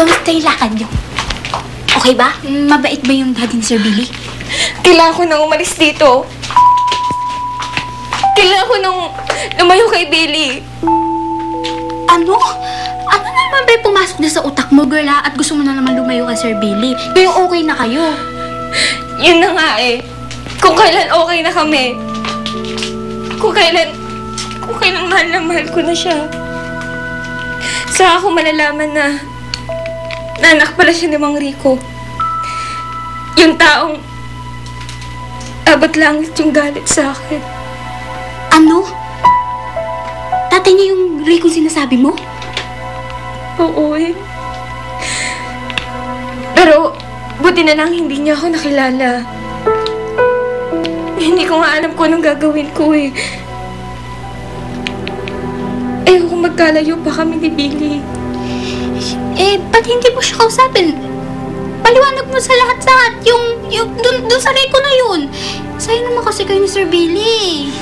Kamusta yung lakad niyo? Okay ba? Mabait ba yung daddy ni Sir Billy? Kailangan ko nang umalis dito. Kailangan ko nang lumayo kay Billy. Ano? Ano naman ba yung pumasok na sa utak mo, girl, ha? At gusto mo na naman lumayo kay Sir Billy? Kaya okay na kayo. Yun na nga eh. Kung kailan okay na kami. Kung kailan mahal na mahal ko na siya. Saka ako malalaman na anak pala siya ni Mang Rico. Yung taong abot langit yung galit sa akin. Ano? Tatay niya yung Rico sinasabi mo? Oo eh. Pero buti na lang hindi niya ako nakilala. Hindi ko nga alam kung anong gagawin ko eh. Kung magkalayo pa kami ni Billy. Ba't hindi mo siya kausapin? Paliwanag mo sa lahat-lahat yung dun sa Rico na yun. Sa'yo naman kasi kayo ni Sir Billy.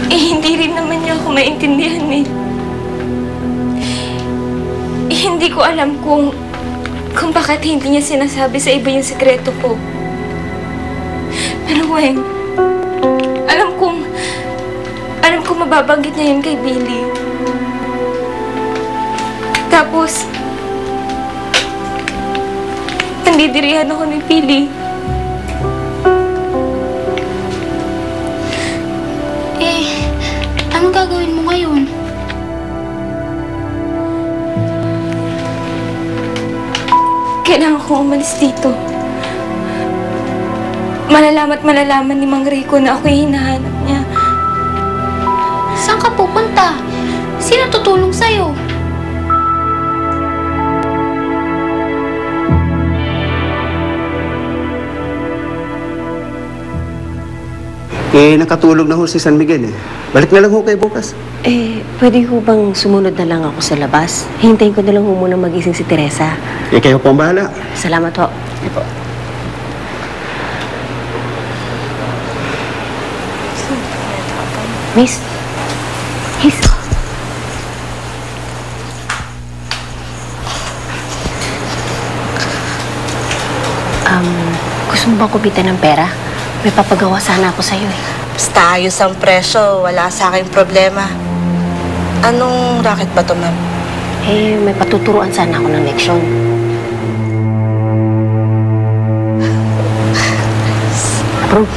Hindi rin naman niya ako maintindihan eh. Hindi ko alam kung bakit hindi niya sinasabi sa iba yung sekreto ko. Pero Weng, alam kong mababanggit niya yun kay Billy. Tapos, nandidirihan ako ni Billy. Anong gagawin mo ngayon? Kailangan ko umalis dito. Malalaman ni Mang Rico na ako'y hinahanap niya. Saan ka pupunta? Sino tutulong sa'yo? Nakatulog na ho si San Miguel eh. Balik na lang ho kayo bukas. Pwede ho bang sumunod na lang ako sa labas? Hintayin ko na lang ho muna magising si Teresa. Kayo po ang bahala. Salamat ho. Sige po. Miss? Gusto mo bang kupitan ng pera? May papagawa sana ako sa'yo eh. Basta ayos ang presyo, wala sa akin problema. Anong racket ba to, ma'am? May patuturuan sana ako ng leksyon. Approve?